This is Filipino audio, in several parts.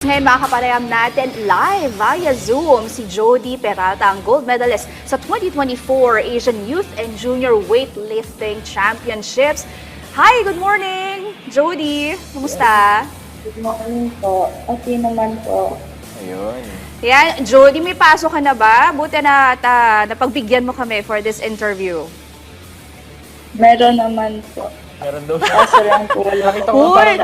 Ngayon makapanayam natin live via Zoom si Jody Peralta, ang gold medalist sa 2024 Asian Youth and Junior Weightlifting Championships. Hi, good morning! Jody, kumusta? Good morning po. Okay naman po. Ayun. Yan, Jody, may pasok ka na ba? Buti na napagbigyan mo kami for this interview. Meron naman po. Meron daw siya. Kaso lang po wala Nakita ko Uy! parang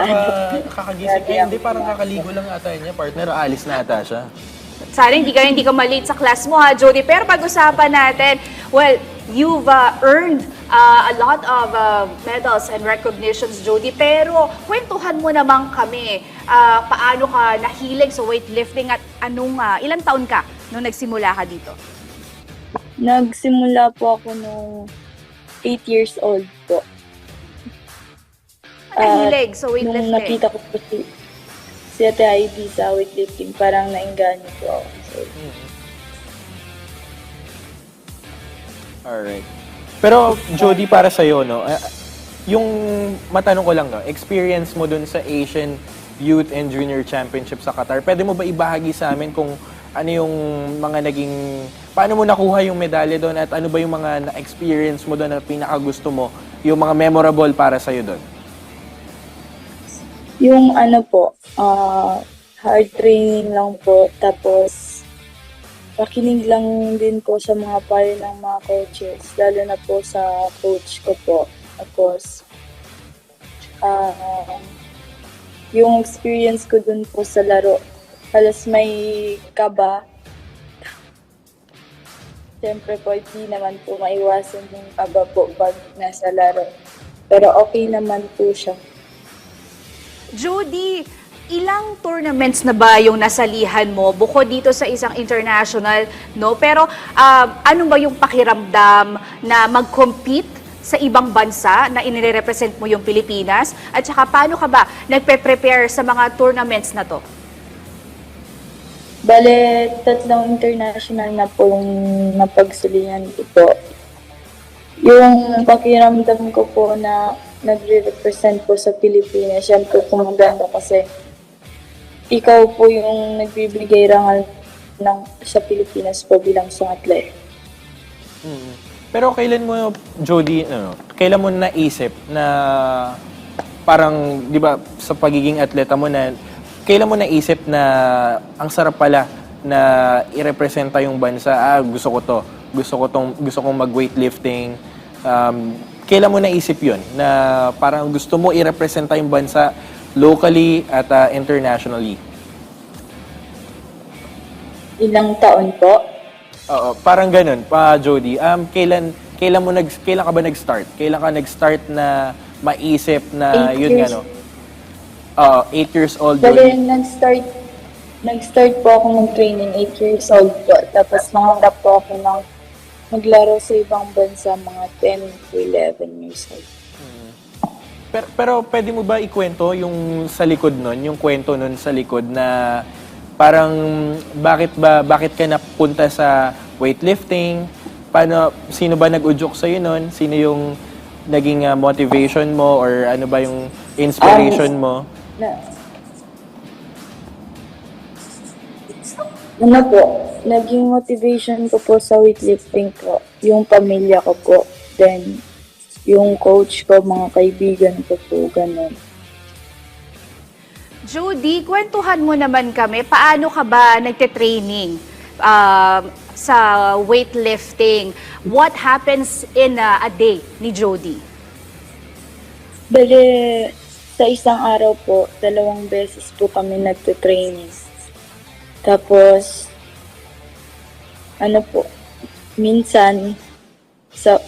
kakagising. Eh, hindi, parang kakaligo lang ata niya. Partner, alis na ata siya. Sana hindi ka malate sa class mo ha, Jody. Pero pag-usapan natin, well, you've earned a lot of medals and recognitions, Jody. Pero kwentuhan mo naman kami, paano ka nahilig sa weightlifting at ilang taon ka nung nagsimula ka dito? Nagsimula po ako nung 8 years old po. Nahilig sa Nung weightlifting? nakita ko po si Ate Heidi sa weightlifting, parang nainganyo po ako. So, Alright. Pero, Jody, para sa'yo, no, yung matanong ko lang, no, experience mo dun sa Asian Youth and Junior Championship sa Qatar, pwede mo ba ibahagi sa amin kung ano yung mga paano mo nakuha yung medalya doon at ano ba yung mga na-experience mo doon na pinakagusto mo, yung mga memorable para sa'yo doon? yung ano po, hard training lang po. Tapos, pakinig lang din po sa mga payo ng mga coaches. Lalo na po sa coach ko po. Tapos, yung experience ko dun po sa laro, halos may kaba. Siyempre po, hindi naman po maiwasan yung kaba po pag nasa laro. Pero okay naman po siya. Jody, ilang tournaments na ba yung nasalihan mo bukod dito sa isang international, no? Pero ano ba yung pakiramdam na mag-compete sa ibang bansa na inire-represent mo yung Pilipinas? At saka paano ka ba nagpe-prepare sa mga tournaments na to? Bale, 3 international na po yung napagsulihan ko po. Yung pakiramdam ko po na nagre-represent po sa Pilipinas, yan po maganda kasi ikaw po yung nagbibigay rangal sa Pilipinas po bilang isang atlet. Pero kailan mo, Jody, kailan mo naisip na parang, di ba, sa pagiging atleta mo na, kailan mo naisip na ang sarap pala na i-representa yung bansa, gusto ko to, gusto kong mag-weightlifting. Kailan mo naisip yun na parang gusto mo i-representa yung bansa locally at internationally? Ilang taon po? Oo, parang ganun pa, Jody. Kailan ka ba nag-start? Kailan ka nag-start na maisip na 8 yun years. nga, no? 8 years old, Bale, Jody. nag-start po ako ng training 8 years old po. Tapos nangarap po ako ng maglaro sa ibang bansa mga 10 to 11 years old. Pero pwede mo ba ikwento yung sa likod nun, yung kwento nun sa likod na parang bakit ka napunta sa weightlifting? Sino ba nag-udyok sa'yo nun? Sino yung naging motivation mo or ano ba yung inspiration mo? Ano po, naging motivation ko po sa weightlifting ko, yung pamilya ko po, then yung coach ko, mga kaibigan ko po, ganun. Judy, kwentuhan mo naman kami, paano ka ba nagte-training sa weightlifting? What happens in a day ni Jody? Bale, sa isang araw po, 2 beses po kami nagte-training. Tapos, ano po, minsan,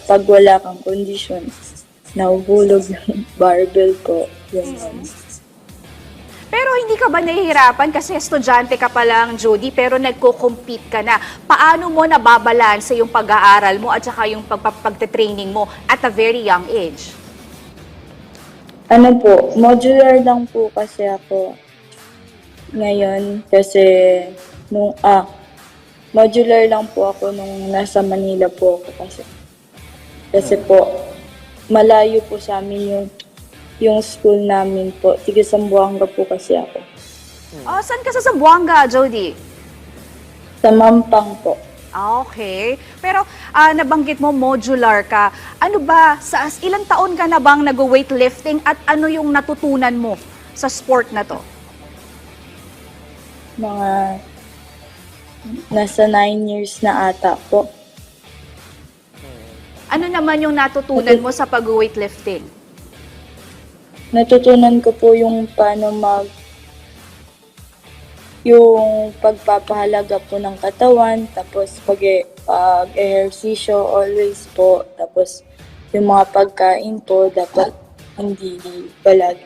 pag wala kang condition, nahuhulog yung barbell ko. Yun. Pero hindi ka ba nahihirapan kasi estudyante ka pa lang, Jody, pero nagko-compete ka na. Paano mo nababalanse yung pag-aaral mo at saka yung pagte-training mo at a very young age? Ano po, modular lang po kasi ako ngayon kasi modular lang po ako nung nasa Manila po ako kasi po malayo po sa amin yung school namin po. Tiga Zamboanga po kasi ako. Oh, saan ka sa Zamboanga, Jody? Sa Mampang po. Okay. Pero nabanggit mo modular ka. Ano ba, ilang taon ka na bang nag-weightlifting at ano yung natutunan mo sa sport na to? Mga nasa 9 years na ata po. Ano naman yung natutunan mo sa pag-weightlifting? Natutunan ko po yung paano yung pagpapahalaga po ng katawan, tapos pag-ehersisyo always po, tapos yung mga pagkain po, dapat hindi palagi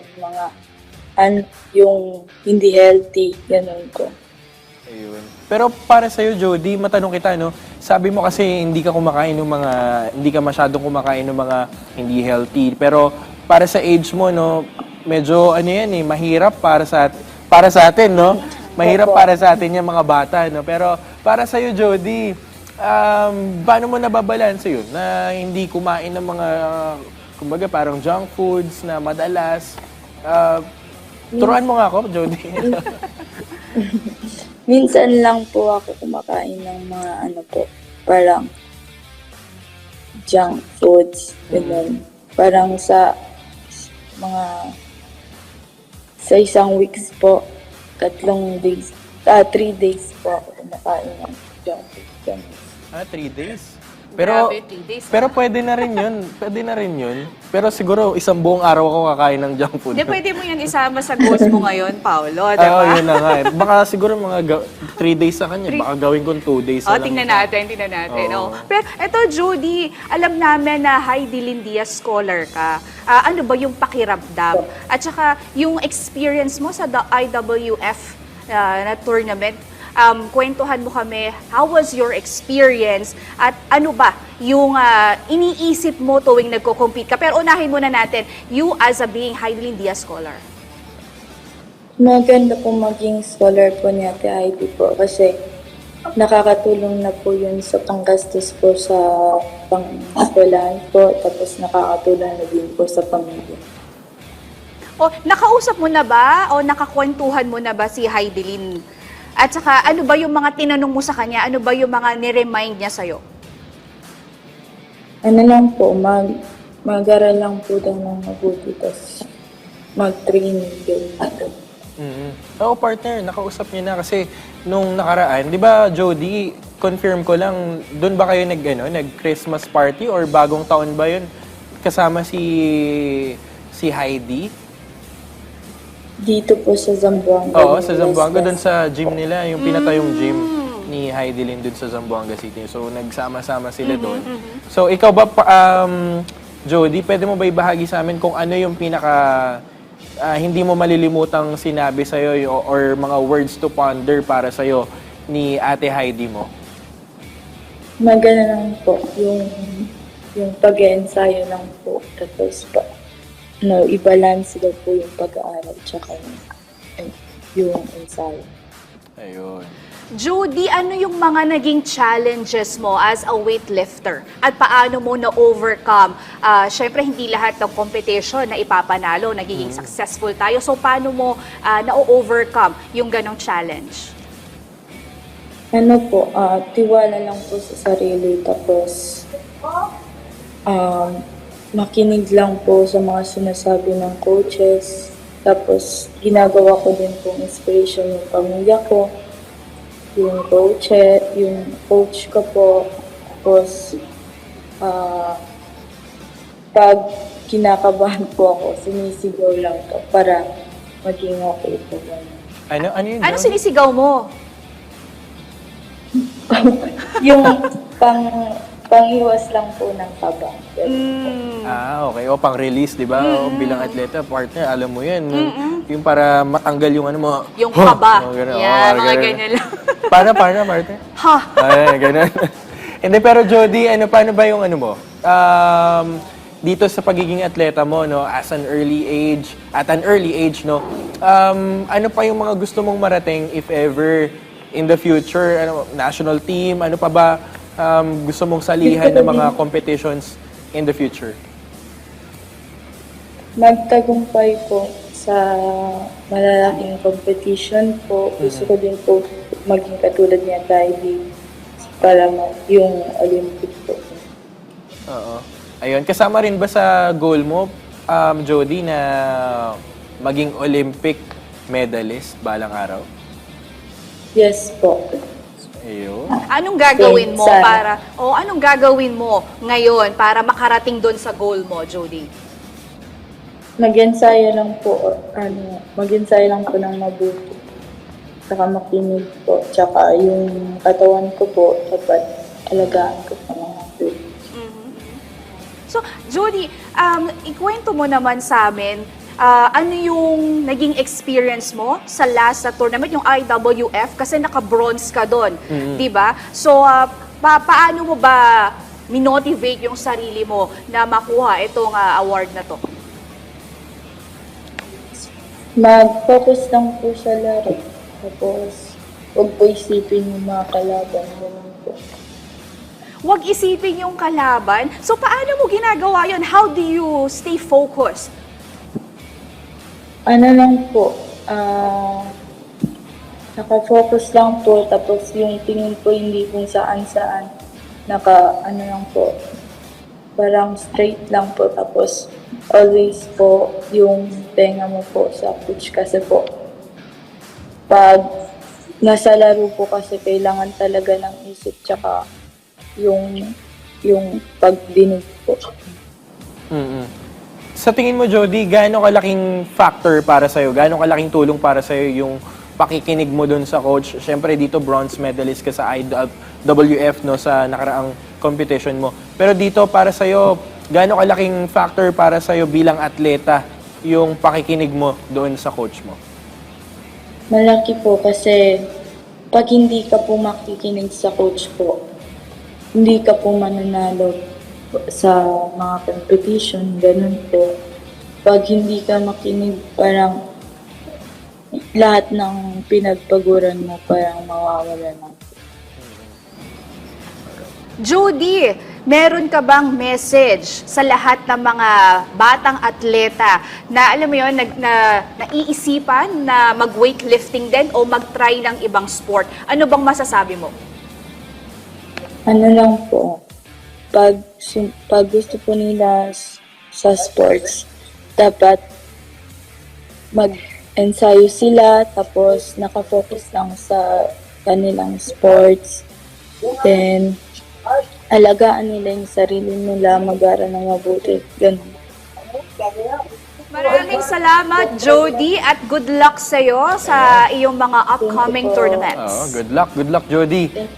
yung hindi healthy, ganun po. Ayun. Pero para sa'yo, Jody, matanong kita, no? Sabi mo kasi hindi ka masyadong kumakain ng mga hindi healthy. Pero para sa age mo, no, medyo mahirap para sa atin, no? Mahirap Opo. para sa atin yung mga bata, no? Pero para sa'yo, Jody, paano mo nababalanse yun? Na hindi kumain ng mga, kumbaga, parang junk foods na madalas. Turuan mo nga ako, Jody. Minsan lang po ako kumakain ng mga parang junk foods, ganun. Parang sa isang weeks po, 3 days po ako kumakain ng junk foods, ganun. 3 days? Pero, Grabe, 3 days, pero pwede na rin yun. Pwede na rin yun. Pero siguro, isang buong araw ako kakain ng junk food. Hindi, pwede mo yan isama sa goals mo ngayon, Paolo, di Oo, ba? yun na nga. Baka siguro 3 days sa kanya. Baka gawin kong 2 days na lang. Tingnan natin. Oo. Oh. Pero eto, Judy, alam namin na Heidi Lindia scholar ka. Ano ba yung pakiramdam? At saka yung experience mo sa IWF na tournament, kwentuhan mo kami, how was your experience at ano ba yung iniisip mo tuwing nagko-compete ka? Pero unahin muna natin, you as a being Heidi Lindia scholar. Maganda po maging scholar po ni Ate Heidi po kasi nakakatulong na po yun sa panggastos po sa pang-eskwelahan po, tapos nakakatulong na din po sa pamilya. O, nakausap mo na ba o nakakwentuhan mo na ba si Heidi Lin? At saka, ano ba yung mga tinanong mo sa kanya? Ano ba yung mga niremind niya sa'yo? Ano lang po, mag-aral lang po daw ng mabuti, tapos mag-training din natin. Oo, partner, nakausap niya na kasi nung nakaraan, di ba, Jody, confirm ko lang, doon ba kayo nag-Christmas party or bagong taon ba yun? Kasama si Heidi? Dito po sa Zamboanga. Oo, sa Zamboanga, doon sa gym nila, yung pinatayong gym ni Heidi Lin doon sa Zamboanga City. So, nagsama-sama sila doon. So, ikaw ba, Jody, pwede mo ba ibahagi sa amin kung ano yung hindi mo malilimutang sinabi sa'yo or mga words to ponder para sa'yo ni Ate Heidi mo? Maganda lang po, yung pag-ensayo lang po, tapos i-balance daw po yung pag-aaral tsaka yung ensayo. Ayun. Judy, ano yung mga naging challenges mo as a weightlifter? At paano mo na-overcome? Siyempre, hindi lahat ng competition na ipapanalo, nagiging successful tayo. So, paano mo na-overcome yung ganong challenge? Tiwala lang po sa sarili, tapos makinig lang po sa mga sinasabi ng coaches. Tapos, ginagawa ko din pong inspiration yung pamilya ko, yung coach ko po. Tapos, pag kinakabahan po ako, sinisigaw lang po para maging okay po. Ano yun? Ano Jody? sinisigaw mo? Yung pang-iwas lang po ng kaba. Okay. O, pang-release, di ba? O, bilang atleta, partner, alam mo yan. Yung para matanggal yung ano mo. Yung kaba. Ganun. Yeah, Parang mga ganun. ganyan lang. Paano, partner? Ha? Ay, ganun. Hindi, pero Jody, paano ba yung ano mo? Dito sa pagiging atleta mo, no, at an early age, no, ano pa yung mga gusto mong marating if ever in the future, national team, ano pa ba gusto mong salihan ng mga competitions in the future? Magtagumpay po sa malalaking competition po. Gusto ko din po maging katulad niya Kylie para yung Olympic po. Oo. Ayun, kasama rin ba sa goal mo, Jody, na maging Olympic medalist balang araw? Yes po. Ayun. Anong gagawin mo Sana. anong gagawin mo ngayon para makarating doon sa goal mo, Jody? Mag-ensayo lang po, mag-ensayo lang po ng mabuti. Saka makinig po. Tsaka yung katawan ko po, dapat alagaan ko po ng mabuti. So, Jody, ikwento mo naman sa amin, ano yung naging experience mo sa last na tournament, yung IWF, kasi naka-bronze ka doon, di ba? So, paano mo ba minotivate yung sarili mo na makuha itong award na to? Mag-focus lang po sa laro. Tapos, huwag po isipin yung mga kalaban. Ganun po. Huwag isipin yung kalaban. So, paano mo ginagawa yon? How do you stay focused? Ano lang po, naka-focus lang po. Tapos, yung tingin po hindi kung saan-saan. Ano lang po, parang straight lang po. Tapos, always po yung tenga mo po sa pitch kasi po pag nasa laro po kasi kailangan talaga ng isip tsaka yung pagdinig po. Sa tingin mo, Jody, gaano kalaking factor para sa'yo, gaano kalaking tulong para sa'yo yung pakikinig mo dun sa coach? Siyempre, dito bronze medalist ka sa IWF, no, sa nakaraang competition mo. Pero dito, para sa'yo, gaano kalaking factor para sa'yo bilang atleta yung pakikinig mo doon sa coach mo? Malaki po kasi pag hindi ka po makikinig sa coach po, hindi ka po mananalo sa mga competition, ganun po. Pag hindi ka makinig, parang lahat ng pinagpaguran mo parang mawawala na. Judy, meron ka bang message sa lahat ng mga batang atleta na alam mo yun, naiisipan na mag-weightlifting din o mag-try ng ibang sport? Ano bang masasabi mo? Ano lang po, pag gusto po nila sa sports, dapat mag-ensayo sila, tapos nakafocus lang sa kanilang sports. Then, alagaan nila yung sarili nila, mag-aral ng mabuti. Ganun. Maraming salamat, Jody, at good luck sa'yo sa iyong mga upcoming tournaments. Good luck, Jody. Thank you.